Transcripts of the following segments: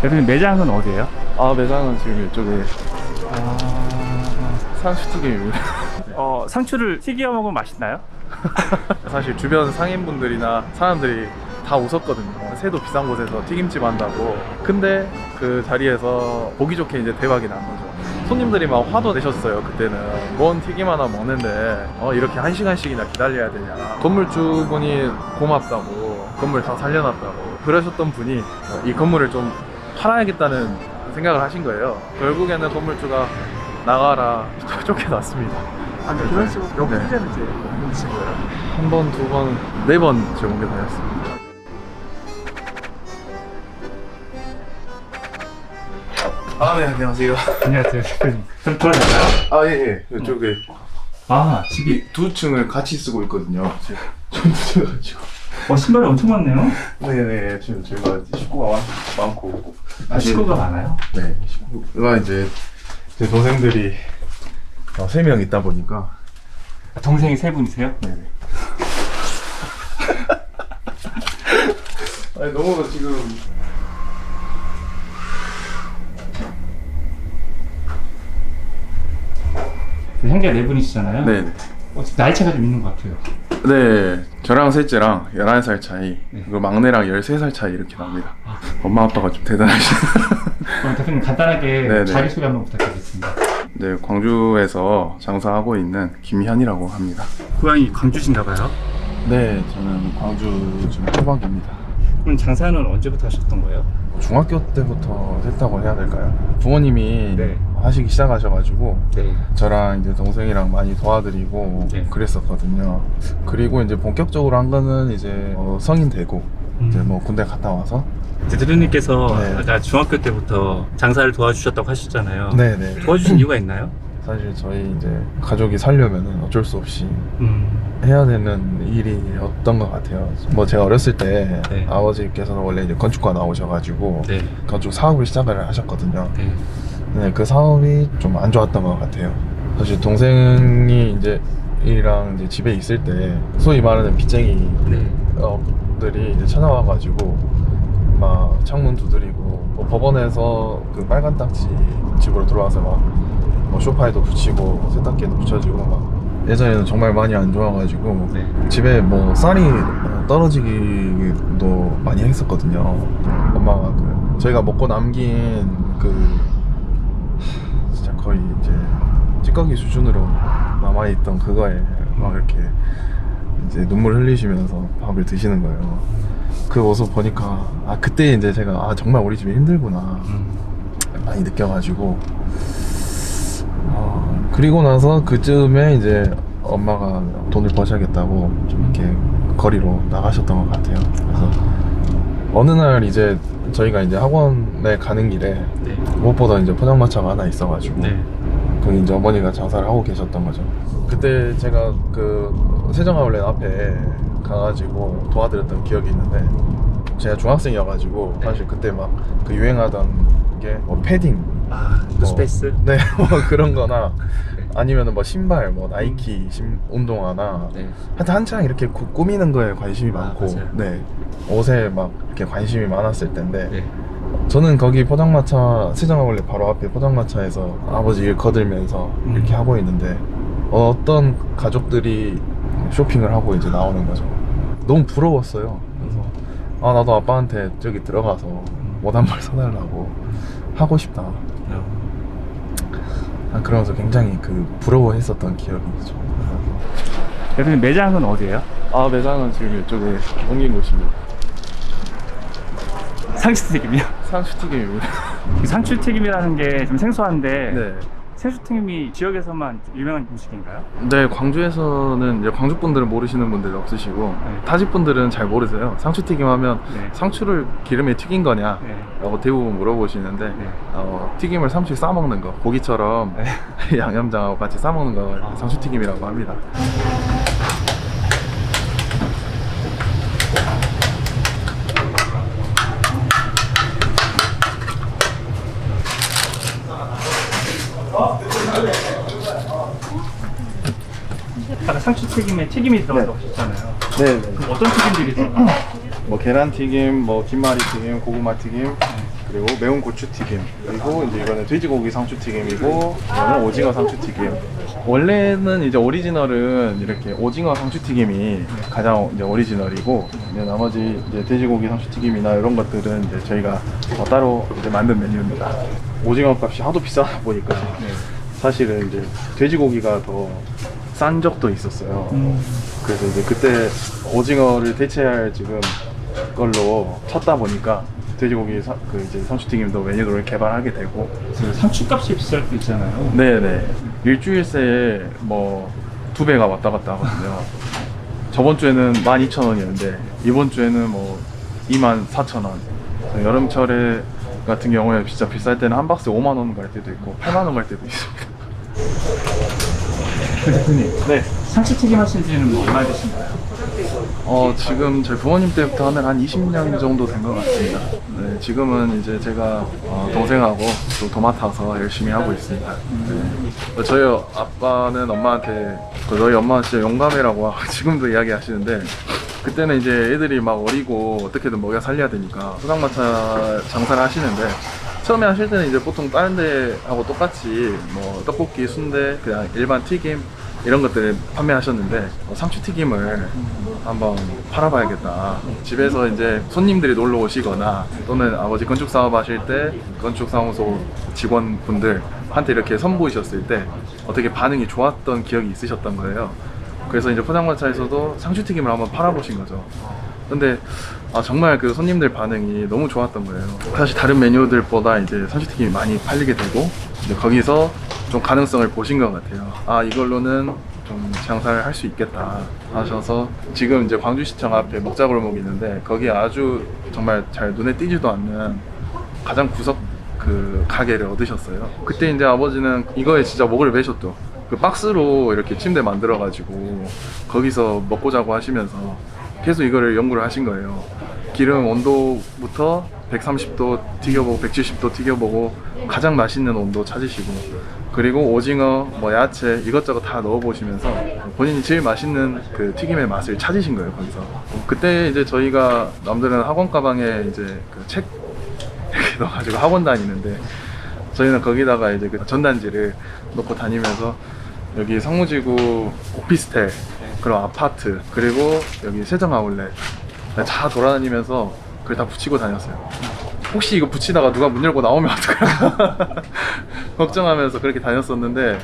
대표님 매장은 어디예요? 매장은 지금 이쪽에 상추튀김입니다. 상추를 튀겨 먹으면 맛있나요? 사실 주변 상인분들이나 사람들이 다 웃었거든요. 새도 비싼 곳에서 튀김집 한다고. 근데 그 자리에서 보기 좋게 이제 대박이 난 거죠. 손님들이 막 화도 내셨어요. 그때는 뭔 튀김 하나 먹는데 이렇게 1시간씩이나 기다려야 되냐. 건물주분이 고맙다고 건물 다 살려놨다고 그러셨던 분이 이 건물을 좀 팔아야겠다는 생각을 하신 거예요. 결국에는 건물주가 나가라 쫓겨났습니다. 그런 식으로 몇 네. 번째는 이제 옮기신 거예요? 한 번, 두 번, 네 번 지금 옮겨 다녔습니다. 네, 안녕하세요. 안녕하세요 대표님. 좀 돌아갈까요? 예. 이쪽에 집이 두 층을 같이 쓰고 있거든요. 좀 늦어가지고. 신발이 엄청 많네요. 네네, 지금 저희가 식구가 많고. 식구가 많아요? 네, 식구가 이제 제 동생들이 3명 있다 보니까. 동생이 3분이세요? 네네. 아니, 너무 지금. 형제가 4분이시잖아요. 네네. 나이 차가 좀 있는 것 같아요. 네, 저랑 셋째랑 11살 차이, 네. 그리고 막내랑 13살 차이 이렇게 납니다. 엄마 아빠가 좀 대단하시네. 그럼 대표님 간단하게 네네. 자기소개 한번 부탁드리겠습니다. 네, 광주에서 장사하고 있는 김현이라고 합니다. 고향이 광주신가 봐요? 네, 저는 광주 지금 토박입니다. 그럼 장사는 언제부터 하셨던 거예요? 중학교 때부터 했다고 해야 될까요? 부모님이 네. 하시기 시작하셔가지고 네. 저랑 이제 동생이랑 많이 도와드리고 네. 그랬었거든요. 그리고 이제 본격적으로 한 거는 이제 성인 되고 이제 뭐 군대 갔다 와서. 대표님께서 네. 아까 중학교 때부터 장사를 도와주셨다고 하셨잖아요. 네네. 도와주신 이유가 있나요? 사실 저희 이제 가족이 살려면 어쩔 수 없이 해야 되는 일이었던 것 같아요. 뭐 제가 어렸을 때 네. 아버지께서는 원래 이제 건축과 나오셔가지고 네. 건축 사업을 시작을 하셨거든요. 네. 네, 그 사업이 좀 안 좋았던 것 같아요. 사실 동생이 이제 이랑 이제 집에 있을 때 소위 말하는 빚쟁이 네. 들이 이제 찾아와가지고 막 창문 두드리고 뭐 법원에서 그 빨간 딱지 집으로 들어와서 막 뭐 소파에도 붙이고 세탁기에도 붙여지고 막 예전에는 정말 많이 안 좋아가지고 네. 집에 뭐 쌀이 떨어지기도 많이 했었거든요. 엄마가 그 저희가 먹고 남긴 그 진짜 거의 이제 찌꺼기 수준으로 남아있던 그거에 막 이렇게 이제 눈물 흘리시면서 밥을 드시는 거예요. 그 모습 보니까 그때 이제 제가 정말 우리 집이 힘들구나 많이 느껴가지고 그리고 나서 그쯤에 이제 엄마가 돈을 버셔야겠다고 좀 이렇게 거리로 나가셨던 것 같아요. 그래서 어느 날 이제 저희가 이제 학원에 가는 길에 네. 무엇보다 이제 포장마차가 하나 있어가지고 네. 거기 이제 어머니가 장사를 하고 계셨던 거죠. 그때 제가 그 세정아울렛 앞에 가가지고 도와드렸던 기억이 있는데 제가 중학생이어가지고 사실 그때 막 그 유행하던 게 뭐 패딩 스페이스? 네, 뭐 그런 거나 아니면은 뭐 신발, 뭐 나이키 운동화나 네. 하여튼 한창 이렇게 꾸미는 거에 관심이 많고 맞아요. 네, 옷에 막 이렇게 관심이 많았을 텐데 네. 저는 거기 포장마차 세정아울렛 바로 앞에 포장마차에서 아버지 일 거들면서 이렇게 하고 있는데 어떤 가족들이 쇼핑을 하고 이제 나오는 거죠. 너무 부러웠어요. 그래서 나도 아빠한테 저기 들어가서 옷 한 벌 사달라고 하고 싶다. 그러면서 굉장히 그 부러워했었던 기억이 있죠. 대표님 매장은 어디예요? 매장은 지금 이쪽에 옮긴 곳입니다. 상추튀김이요? 상추튀김입니다. 상추튀김이라는 게 좀 생소한데 네. 상추튀김이 지역에서만 유명한 음식인가요? 네, 광주에서는 이제 광주 분들은 모르시는 분들이 없으시고 네. 타지 분들은 잘 모르세요. 상추튀김 하면 네. 상추를 기름에 튀긴 거냐? 네. 라고 대부분 물어보시는데 네. 튀김을 상추에 싸먹는 거 고기처럼 네. 양념장하고 같이 싸먹는 거 상추튀김이라고 합니다. 아까 상추튀김에 튀김이 들어간다고 하셨잖아요. 네. 그럼 어떤 튀김들이 들어가요? 뭐 계란튀김, 뭐 김말이튀김, 고구마튀김, 그리고 매운 고추튀김, 그리고 이제 이거는 돼지고기 상추튀김이고 이거는 오징어 상추튀김. 원래는 이제 오리지널은 이렇게 오징어 상추튀김이 가장 이제 오리지널이고, 이제 나머지 이제 돼지고기 상추튀김이나 이런 것들은 이제 저희가 따로 이제 만든 메뉴입니다. 오징어 값이 하도 비싸다 보니까 사실은 이제 돼지고기가 더 싼 적도 있었어요. 그래서 이제 그때 오징어를 대체할 지금 걸로 찾다 보니까 돼지고기 그 이제 상추튀김도 메뉴를 개발하게 되고. 그 상추값이 비쌀 때 있잖아요. 네네. 일주일 새에 뭐 2배가 왔다 갔다 하거든요. 저번 주에는 12,000원이었는데 이번 주에는 뭐 24,000원. 여름철에 같은 경우에 진짜 비쌀 때는 한 박스에 5만 원 갈 때도 있고 8만 원 갈 때도 있습니다. 대표님, 네. 상추튀김 하신 지는 뭐 얼마나 되신가요? 지금 저희 부모님 때부터 하면 한 20년 정도 된 것 같습니다. 네, 지금은 이제 제가 동생하고 또 도맡아서 열심히 하고 있습니다. 네. 저희 아빠는 엄마한테 너희 엄마 진짜 용감해라고 지금도 이야기하시는데, 그때는 이제 애들이 막 어리고 어떻게든 먹여 살려야 되니까 포장마차 장사를 하시는데, 처음에 하실 때는 이제 보통 다른 데하고 똑같이 뭐 떡볶이, 순대, 그냥 일반 튀김 이런 것들을 판매하셨는데 상추튀김을 한번 팔아봐야겠다. 집에서 이제 손님들이 놀러 오시거나 또는 아버지 건축 사업 하실 때 건축사무소 직원분들한테 이렇게 선보이셨을 때 어떻게 반응이 좋았던 기억이 있으셨던 거예요. 그래서 이제 포장마차에서도 상추튀김을 한번 팔아보신 거죠. 근데 정말 그 손님들 반응이 너무 좋았던 거예요. 사실 다른 메뉴들보다 이제 상추튀김이 많이 팔리게 되고, 이제 거기서 좀 가능성을 보신 것 같아요. 이걸로는 좀 장사를 할 수 있겠다 하셔서 지금 이제 광주시청 앞에 먹자골목이 있는데 거기에 아주 정말 잘 눈에 띄지도 않는 가장 구석 그 가게를 얻으셨어요. 그때 이제 아버지는 이거에 진짜 목을 매셨죠. 그 박스로 이렇게 침대 만들어 가지고 거기서 먹고 자고 하시면서 계속 이거를 연구를 하신 거예요. 기름 온도부터 130도 튀겨보고 170도 튀겨보고 가장 맛있는 온도 찾으시고, 그리고 오징어, 뭐 야채 이것저것 다 넣어보시면서 본인이 제일 맛있는 그 튀김의 맛을 찾으신 거예요, 거기서. 그때 이제 저희가 남들은 학원 가방에 이제 그 책 이렇게 넣어가지고 학원 다니는데, 저희는 거기다가 이제 그 전단지를 놓고 다니면서 여기 성무지구 오피스텔, 그리고 아파트, 그리고 여기 세정 아울렛 다 돌아다니면서 그걸 다 붙이고 다녔어요. 혹시 이거 붙이다가 누가 문 열고 나오면 어떡할까 걱정하면서 그렇게 다녔었는데.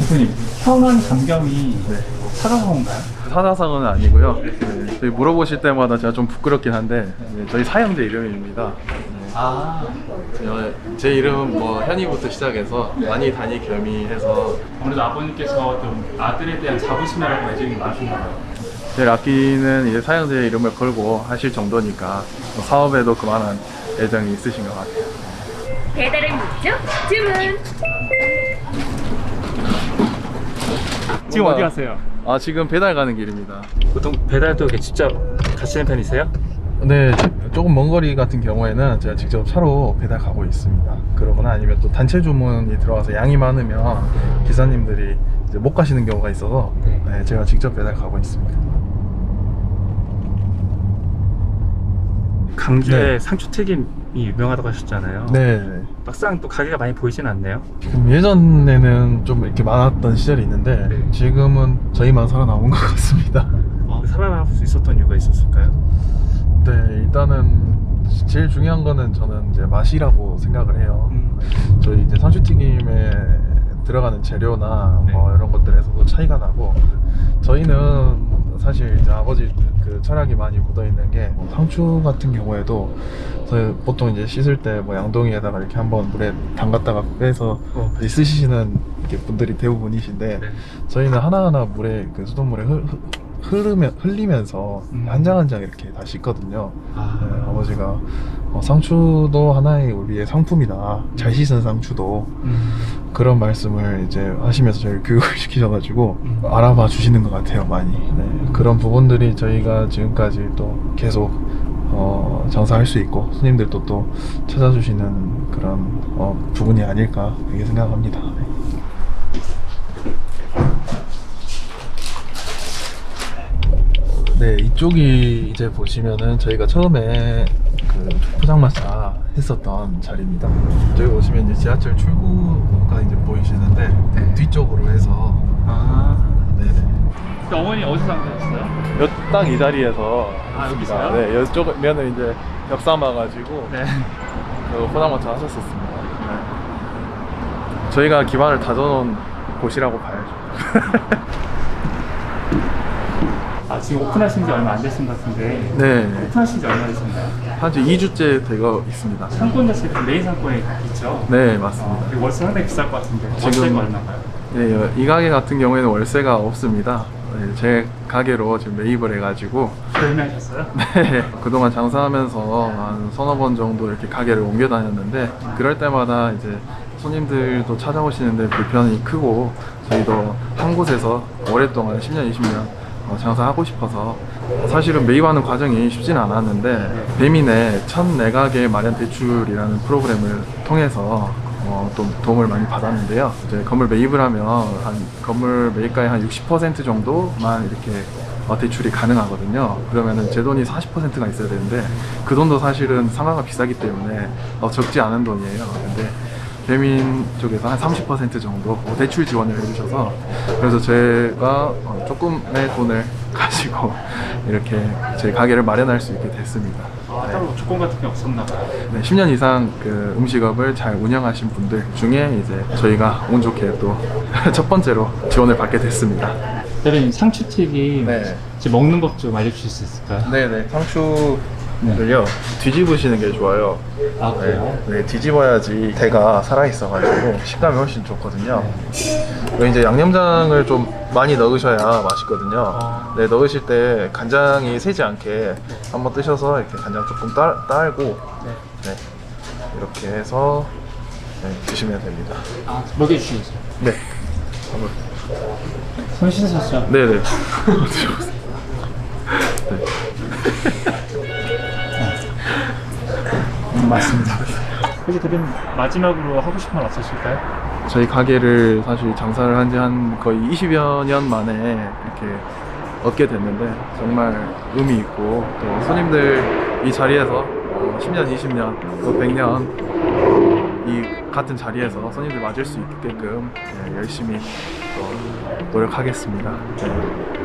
대표님, 현황 감경이 사자성어인가요? 사자성어는 아니고요. 네, 저희 물어보실 때마다 제가 좀 부끄럽긴 한데 저희 사형제 이름입니다. 제 이름은 뭐 현이부터 시작해서 많이 단위 겸이해서. 아무래도 아버님께서 좀 아들에 대한 자부심이라고 애정이 많으신가 봐요. 제일 아끼는 이제 사형제 이름을 걸고 하실 정도니까 사업에도 그만한 애정이 있으신 것 같아요. 배달의 목적 주문. 지금 어디 가세요? 지금 배달 가는 길입니다. 보통 배달도 이렇게 직접 가시는 편이세요? 네, 조금 먼 거리 같은 경우에는 제가 직접 차로 배달 가고 있습니다. 그러거나 아니면 또 단체 주문이 들어와서 양이 많으면 기사님들이 이제 못 가시는 경우가 있어서 네, 제가 직접 배달 가고 있습니다. 강주에 네. 상추튀김이 유명하다고 하셨잖아요. 네. 막상 또 가게가 많이 보이진 않네요. 예전에는 좀 이렇게 많았던 시절이 있는데 지금은 저희만 살아남은 것 같습니다. 살아남을 수 있었던 이유가 있었을까요? 네, 일단은 제일 중요한 거는 저는 이제 맛이라고 생각을 해요. 저희 이제 상추튀김에 들어가는 재료나 뭐 이런 것들에서도 차이가 나고, 저희는 사실 이제 아버지 그 철학이 많이 묻어 있는 게, 상추 같은 경우에도 저희 보통 이제 씻을 때 뭐 양동이에다가 이렇게 한번 물에 담갔다가 빼서 다시 쓰시는 이렇게 분들이 대부분이신데, 저희는 하나하나 물에 그 수돗물에 흘리면서 한 장 한 장 이렇게 다 씻거든요. 네, 아버지가 상추도 하나의 우리의 상품이다, 잘 씻은 상추도, 그런 말씀을 이제 하시면서 저희를 교육을 시키셔가지고 알아봐 주시는 것 같아요, 많이. 네, 그런 부분들이 저희가 지금까지 또 계속 장사할 수 있고 손님들도 또 찾아주시는 그런 부분이 아닐까 그렇게 생각합니다. 네. 네, 이쪽이 이제 보시면은 저희가 처음에 그 포장마차 했었던 자리입니다. 저기 보시면 이제 지하철 출구가 이제 보이시는데 네. 뒤쪽으로 해서 아. 네네. 근데 어머니 어디서 상대했어요? 딱 이 자리에서 아, 했습니다. 여기서요? 네, 이쪽면은 이제 벽 삼아가지고 네. 그 포장마차 하셨었습니다. 네. 저희가 기반을 다져놓은 곳이라고 봐야죠. 아, 지금 오픈하신 지 얼마 안 되신 것 같은데. 네, 오픈하신 지 얼마 되셨나요? 한 2주째 되고 있습니다. 상권 자체가 메인 상권에 있죠? 네, 맞습니다. 그리고 월세 상당히 비쌀 것 같은데. 지금- 월세가 얼마인가요? 네, 이 가게 같은 경우에는 월세가 없습니다. 네, 제 가게로 지금 매입을 해가지고 구매하셨어요? 네, 그동안 장사하면서 한 서너 번 정도 이렇게 가게를 옮겨 다녔는데 그럴 때마다 이제 손님들도 찾아오시는데 불편이 크고 저희도 한 곳에서 오랫동안 10년, 20년 장사하고 싶어서 사실은 매입하는 과정이 쉽지는 않았는데 배민의 첫 내가게 마련 대출이라는 프로그램을 통해서 또 도움을 많이 받았는데요. 이제 건물 매입을 하면 한 건물 매입가의 한 60% 정도만 이렇게 대출이 가능하거든요. 그러면은 제 돈이 40%가 있어야 되는데 그 돈도 사실은 상가가 비싸기 때문에 적지 않은 돈이에요. 근데 배민 쪽에서 한 30% 정도 대출 지원을 해주셔서 그래서 제가 조금의 돈을 가지고 이렇게 제 가게를 마련할 수 있게 됐습니다. 아, 따로 조건 같은 게 없었나 봐요. 네, 10년 이상 그 음식업을 잘 운영하신 분들 중에 이제 저희가 운 좋게 또 첫 번째로 지원을 받게 됐습니다. 대표님, 상추튀김 네. 지금 먹는 법 좀 알려주실 수 있을까요? 네네, 상추를요 뒤집으시는 게 좋아요. 아, 그래요? 네, 뒤집어야지 대가 살아있어가지고 식감이 훨씬 좋거든요. 그리고 이제 양념장을 좀 많이 넣으셔야 맛있거든요. 네, 넣으실 때 간장이 새지 않게 한번 뜨셔서 이렇게 간장 조금 딸고 네, 이렇게 해서 네, 드시면 됩니다. 아, 먹여주시겠어요? 네, 한번. 손 씻으셨죠? 네네. 드셔보세요. 네. 맞습니다. 혹시 대표님 마지막으로 하고 싶은 말 없으실까요? 저희 가게를 사실 장사를 한 지 한 거의 20여 년 만에 이렇게 얻게 됐는데 정말 의미 있고 또 손님들 이 자리에서 10년, 20년, 또 100년 이 같은 자리에서 손님들 맞을 수 있게끔 열심히 또 노력하겠습니다. 네.